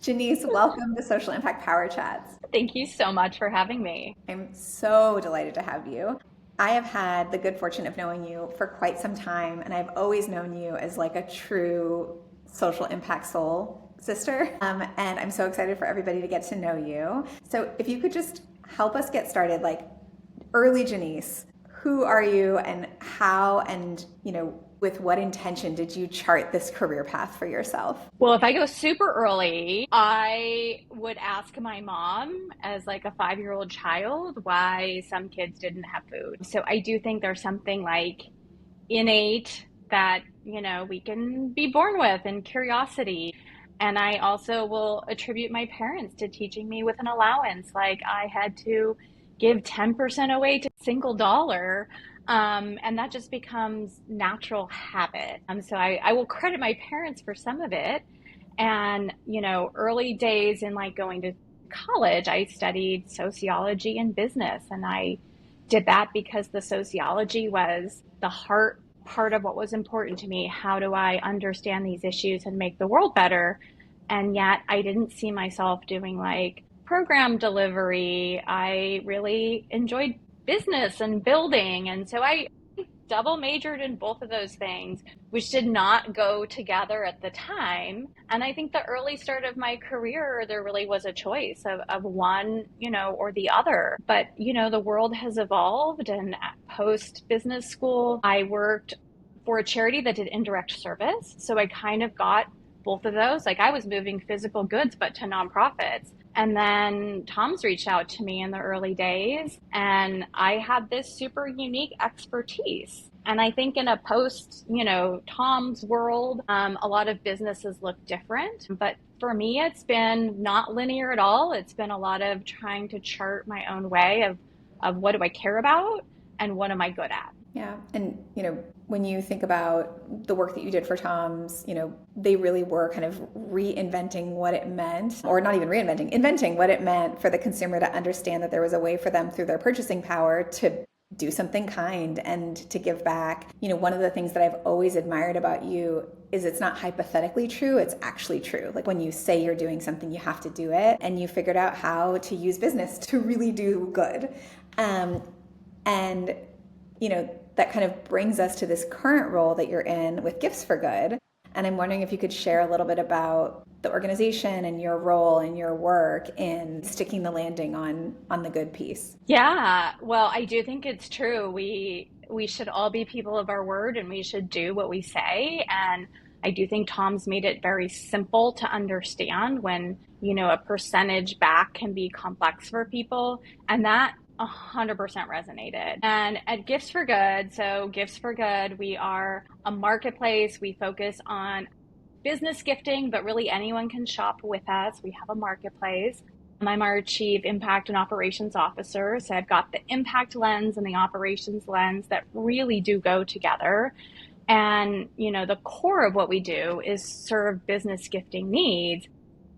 Jenise, welcome to Social Impact Power Chats. Thank you so much for having me. I'm so delighted to have you. I have had the good fortune of knowing you for quite some time, and I've always known you as like a true social impact soul sister. And I'm so excited for everybody to get to know you. So if you could just help us get started, like early Jenise, who are you and how and, with what intention did you chart this career path for yourself? Well, if I go super early, I would ask my mom as like a 5-year-old child why some kids didn't have food. So I do think there's something like innate that, we can be born with and curiosity. And I also will attribute my parents to teaching me with an allowance. Like I had to give 10% away to a single dollar. And that just becomes natural habit. So I will credit my parents for some of it. And, early days in like going to college, I studied sociology and business. And I did that because the sociology was the heart part of what was important to me. How do I understand these issues and make the world better? And yet I didn't see myself doing like program delivery. I really enjoyed business and building. And so I double majored in both of those things, which did not go together at the time. And I think the early start of my career, there really was a choice of one, or the other. But, the world has evolved. And post business school, I worked for a charity that did indirect service. So I kind of got both of those. Like I was moving physical goods, but to nonprofits. And then Tom's reached out to me in the early days, and I had this super unique expertise. And I think in a post, Tom's world, a lot of businesses look different. But for me, it's been not linear at all. It's been a lot of trying to chart my own way of what do I care about and what am I good at. Yeah. And, when you think about the work that you did for Tom's, they really were kind of reinventing what it meant, or not even reinventing, inventing what it meant for the consumer to understand that there was a way for them through their purchasing power to do something kind and to give back. One of the things that I've always admired about you is it's not hypothetically true, it's actually true. Like when you say you're doing something, you have to do it, and you figured out how to use business to really do good. And that kind of brings us to this current role that you're in with Gifts for Good. And I'm wondering if you could share a little bit about the organization and your role and your work in sticking the landing on the good piece. Yeah, well, I do think it's true. We should all be people of our word and we should do what we say. And I do think Tom's made it very simple to understand when, a percentage back can be complex for people. And that 100% resonated. And at Gifts for Good, so Gifts for Good, we are a marketplace. We focus on business gifting, but really anyone can shop with us. We have a marketplace. I'm our Chief Impact and Operations Officer. So I've got the impact lens and the operations lens that really do go together. And, the core of what we do is serve business gifting needs.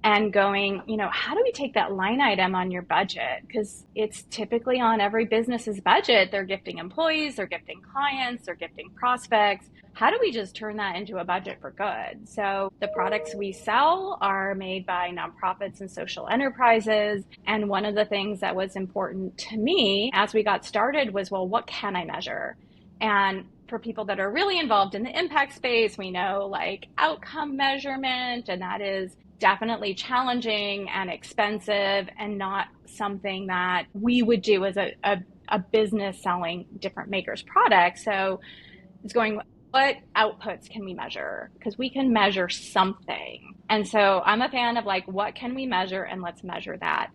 And going, how do we take that line item on your budget? Because it's typically on every business's budget. They're gifting employees, they're gifting clients, they're gifting prospects. How do we just turn that into a budget for good? So the products we sell are made by nonprofits and social enterprises. And one of the things that was important to me as we got started was, well, what can I measure? And for people that are really involved in the impact space, we know like outcome measurement, and that is definitely challenging and expensive and not something that we would do as a business selling different makers' products. So it's going, what outputs can we measure? Because we can measure something. And so I'm a fan of like, what can we measure? And let's measure that.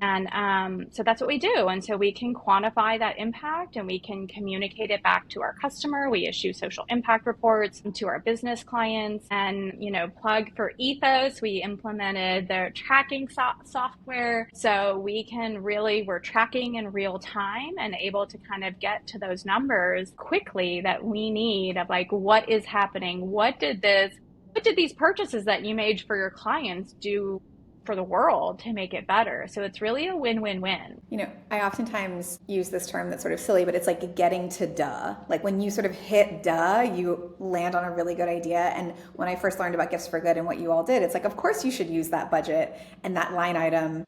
And so that's what we do. And so we can quantify that impact and we can communicate it back to our customer. We issue social impact reports to our business clients. And, plug for Ethos, we implemented their tracking software. So we're tracking in real time and able to kind of get to those numbers quickly that we need of like, what is happening? What did these purchases that you made for your clients do for the world to make it better. So it's really a win-win-win. I oftentimes use this term that's sort of silly, but it's like getting to duh. Like when you sort of hit duh, you land on a really good idea. And when I first learned about Gifts for Good and what you all did, it's like, of course you should use that budget and that line item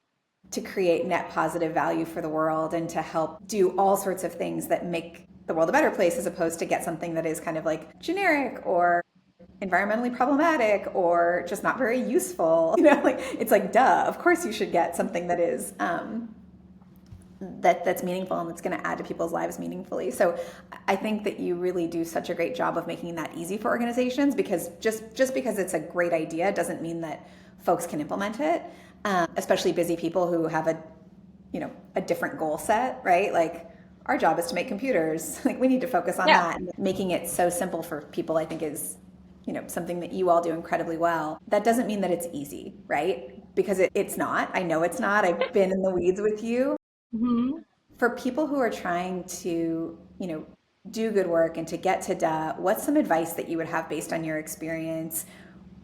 to create net positive value for the world and to help do all sorts of things that make the world a better place, as opposed to get something that is kind of like generic or environmentally problematic or just not very useful. Like it's like, duh, of course you should get something that is that's meaningful and that's going to add to people's lives meaningfully. So I think that you really do such a great job of making that easy for organizations, because just because it's a great idea doesn't mean that folks can implement it, especially busy people who have a different goal set, right? Like our job is to make computers. Like we need to focus on that. And making it so simple for people, I think, is something that you all do incredibly well. That doesn't mean that it's easy, right? Because it's not. I know it's not. I've been in the weeds with you. Mm-hmm. For people who are trying to, do good work and to get to duh, what's some advice that you would have based on your experience,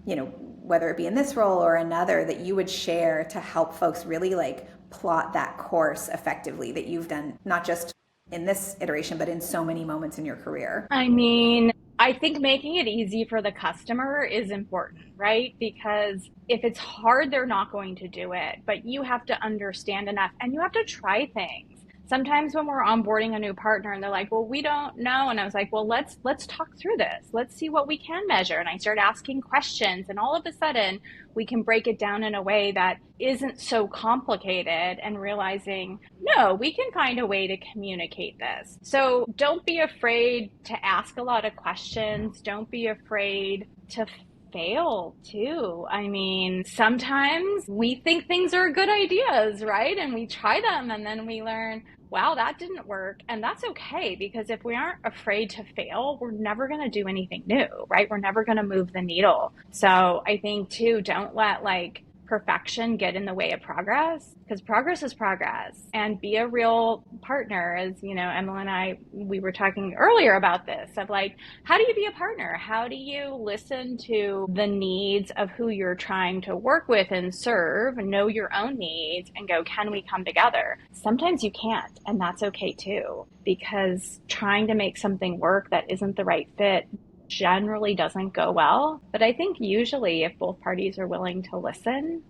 whether it be in this role or another, that you would share to help folks really like plot that course effectively that you've done, not just in this iteration, but in so many moments in your career? I mean, I think making it easy for the customer is important, right? Because if it's hard, they're not going to do it, but you have to understand enough and you have to try things. Sometimes when we're onboarding a new partner and they're like, well, we don't know. And I was like, well, let's talk through this. Let's see what we can measure. And I start asking questions, and all of a sudden we can break it down in a way that isn't so complicated, and realizing, no, we can find a way to communicate this. So don't be afraid to ask a lot of questions. Don't be afraid to fail too. I mean, sometimes we think things are good ideas, right? And we try them and then we learn, wow, that didn't work. And that's okay, because if we aren't afraid to fail, we're never going to do anything new, right? We're never going to move the needle. So I think too, don't let like perfection get in the way of progress, because progress is progress. And be a real partner. As Emma and I, we were talking earlier about this, of like, how do you be a partner? How do you listen to the needs of who you're trying to work with and serve, and know your own needs and go, can we come together? Sometimes you can't, and that's okay too, because trying to make something work that isn't the right fit generally doesn't go well. But I think usually if both parties are willing to listen,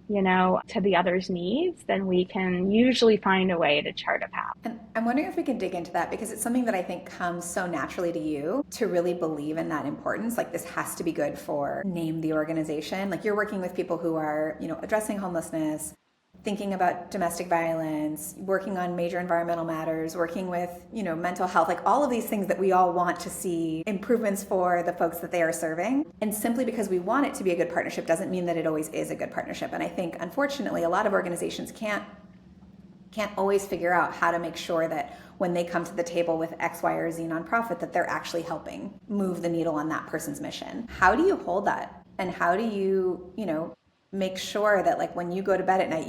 to the other's needs, then we can usually find a way to chart a path. And I'm wondering if we can dig into that, because it's something that I think comes so naturally to you to really believe in that importance. Like this has to be good for name the organization. Like you're working with people who are, addressing homelessness, thinking about domestic violence, working on major environmental matters, working with, mental health, like all of these things that we all want to see improvements for the folks that they are serving. And simply because we want it to be a good partnership doesn't mean that it always is a good partnership. And I think, unfortunately, a lot of organizations can't always figure out how to make sure that when they come to the table with X, Y, or Z nonprofit, that they're actually helping move the needle on that person's mission. How do you hold that? And how do you, make sure that like when you go to bed at night,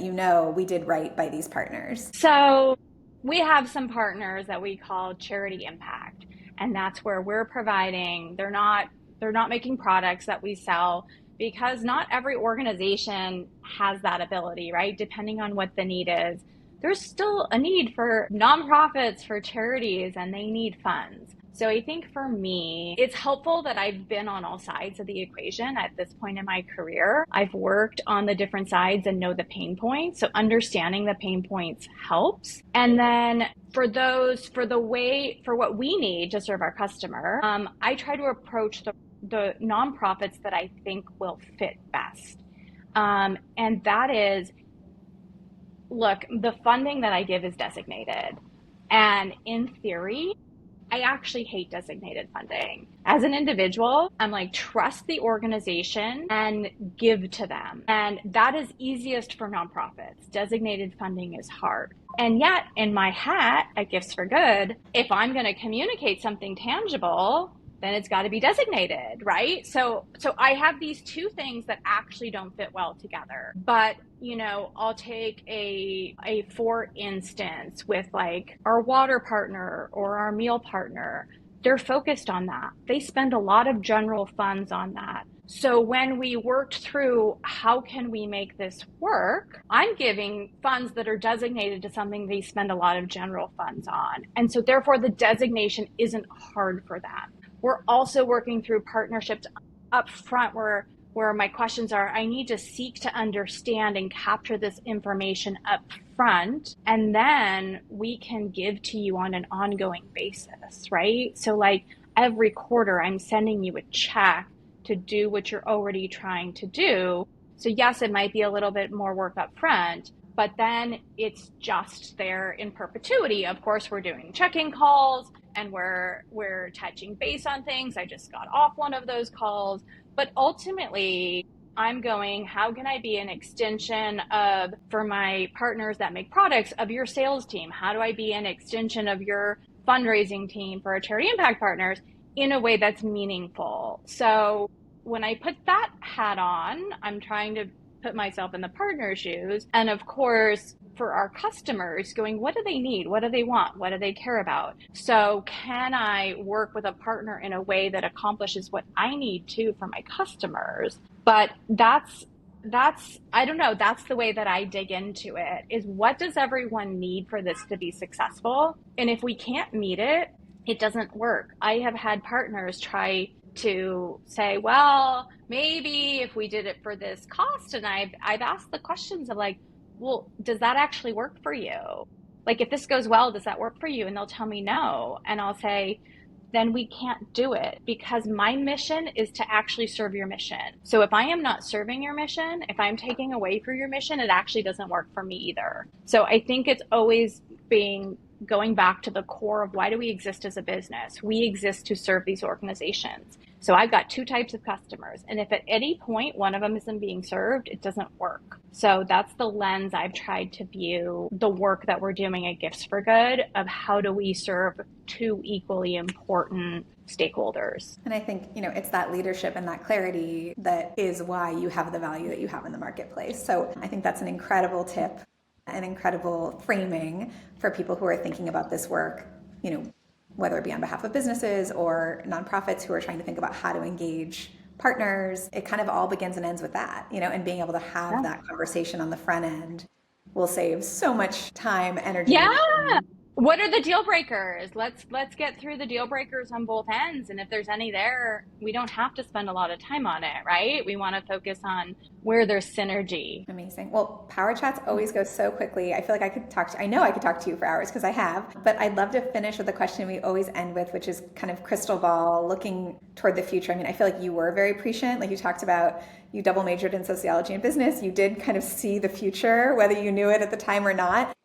we did right by these partners? So we have some partners that we call charity impact, and that's where we're providing, they're not making products that we sell, because not every organization has that ability, right? Depending on what the need is. There's still a need for nonprofits, for charities, and they need funds. So I think for me, it's helpful that I've been on all sides of the equation at this point in my career. I've worked on the different sides and know the pain points. So understanding the pain points helps. And then for what we need to serve our customer, I try to approach the nonprofits that I think will fit best. And that is, look, the funding that I give is designated. And in theory, I actually hate designated funding. As an individual, I'm like, trust the organization and give to them. And that is easiest for nonprofits. Designated funding is hard. And yet, in my hat at Gifts for Good, if I'm going to communicate something tangible, then it's got to be designated, right? So I have these two things that actually don't fit well together. But, I'll take a for instance with like our water partner or our meal partner. They're focused on that. They spend a lot of general funds on that. So when we worked through how can we make this work, I'm giving funds that are designated to something they spend a lot of general funds on. And so therefore the designation isn't hard for them. We're also working through partnerships up front where my questions are, I need to seek to understand and capture this information up front, and then we can give to you on an ongoing basis, right? So like every quarter, I'm sending you a check to do what you're already trying to do. So yes, it might be a little bit more work up front, but then it's just there in perpetuity. Of course, we're doing check-in calls and we're touching base on things. I just got off one of those calls, but ultimately I'm going, how can I be an extension of, for my partners that make products, of your sales team? How do I be an extension of your fundraising team for our charity impact partners in a way that's meaningful? So when I put that hat on, I'm trying to put myself in the partner's shoes. And of course, for our customers, going, what do they need? What do they want? What do they care about? So can I work with a partner in a way that accomplishes what I need to for my customers? But that's I don't know, that's the way that I dig into it, is what does everyone need for this to be successful? And if we can't meet it, it doesn't work. I have had partners try to say, well, maybe if we did it for this cost, and I've asked the questions of like, well, does that actually work for you? Like, if this goes well, does that work for you? And they'll tell me no. And I'll say, then we can't do it, because my mission is to actually serve your mission. So if I am not serving your mission, if I'm taking away from your mission, it actually doesn't work for me either. So I think it's always going back to the core of, why do we exist as a business? We exist to serve these organizations. So I've got two types of customers. And if at any point one of them isn't being served, it doesn't work. So that's the lens I've tried to view the work that we're doing at Gifts for Good, of how do we serve two equally important stakeholders. And I think, it's that leadership and that clarity that is why you have the value that you have in the marketplace. So I think that's an incredible tip, an incredible framing for people who are thinking about this work, whether it be on behalf of businesses or nonprofits who are trying to think about how to engage partners. It kind of all begins and ends with that, and being able to have that conversation on the front end will save so much time, energy. Yeah. What are the deal breakers? Let's get through the deal breakers on both ends. And if there's any there, we don't have to spend a lot of time on it, right? We want to focus on where there's synergy. Amazing. Well, Power Chats always go so quickly. I feel like I could talk to you for hours, because I have, but I'd love to finish with the question we always end with, which is kind of crystal ball, looking toward the future. I mean, I feel like you were very prescient. Like you talked about, you double majored in sociology and business. You did kind of see the future, whether you knew it at the time or not.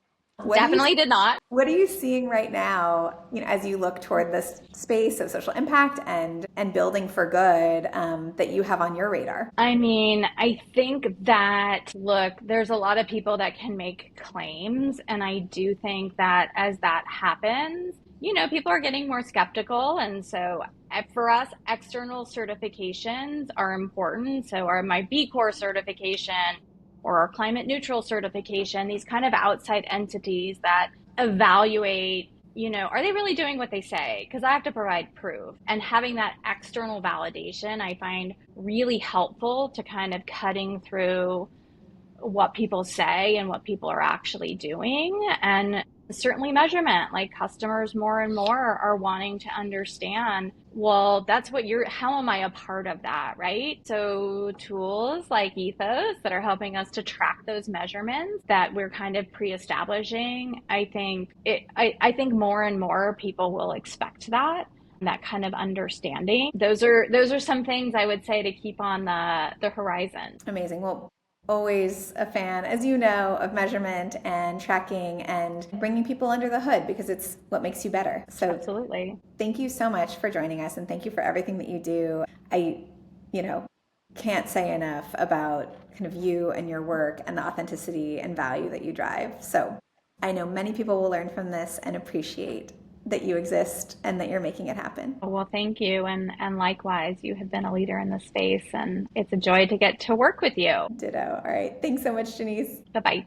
Definitely did not. What are you seeing right now, as you look toward this space of social impact and building for good, that you have on your radar? I mean, I think that, look, there's a lot of people that can make claims. And I do think that as that happens, people are getting more skeptical. And so for us, external certifications are important. So my B Corp certification, or our climate neutral certification, these kind of outside entities that evaluate, are they really doing what they say? Because I have to provide proof. And having that external validation, I find really helpful to kind of cutting through what people say and what people are actually doing. And certainly measurement, like customers more and more are wanting to understand, well, that's what how am I a part of that, right? So tools like Ethos that are helping us to track those measurements that we're kind of pre-establishing, I think more and more people will expect that kind of understanding. Those are some things I would say to keep on the horizon. Amazing. Well, always a fan, as you know, of measurement and tracking and bringing people under the hood, because it's what makes you better. So absolutely. Thank you so much for joining us, and thank you for everything that you do. I, can't say enough about kind of you and your work and the authenticity and value that you drive. So I know many people will learn from this and appreciate that you exist and that you're making it happen. Well, thank you. And likewise, you have been a leader in this space, and it's a joy to get to work with you. Ditto. All right. Thanks so much, Jenise. Bye-bye.